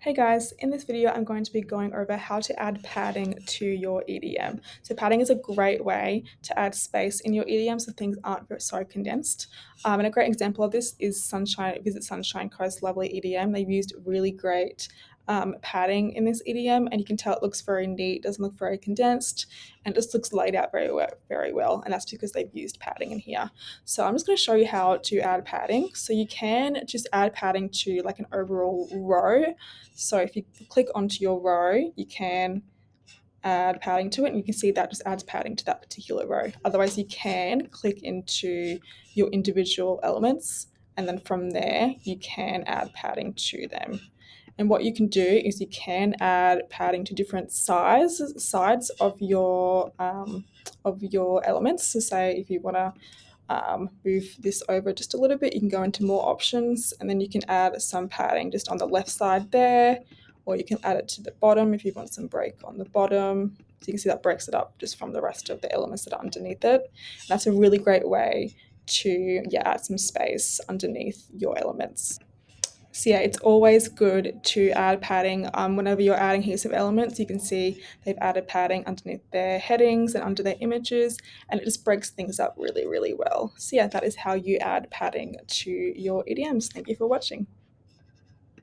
Hey guys, in this video I'm going to be going over how to add padding to your EDM. So padding is a great way to add space in your EDM so things aren't so condensed. And a great example of this is Visit Sunshine Coast lovely EDM. They've used really great padding in this EDM, and you can tell it looks very neat, doesn't look very condensed, and just looks laid out very well. And that's because they've used padding in here. So I'm just going to show you how to add padding. So you can just add padding to like an overall row. So if you click onto your row, you can add padding to it, and you can see that just adds padding to that particular row. Otherwise, you can click into your individual elements, and then from there, you can add padding to them. And what you can do is you can add padding to different sides of your elements. So say if you want to move this over just a little bit, you can go into more options, and then you can add some padding just on the left side there, or you can add it to the bottom if you want some break on the bottom. So you can see that breaks it up just from the rest of the elements that are underneath it. And that's a really great way to add some space underneath your elements. So it's always good to add padding whenever you're adding heaps of elements. You can see they've added padding underneath their headings and under their images, and it just breaks things up really, really well. So that is how you add padding to your EDMs. Thank you for watching.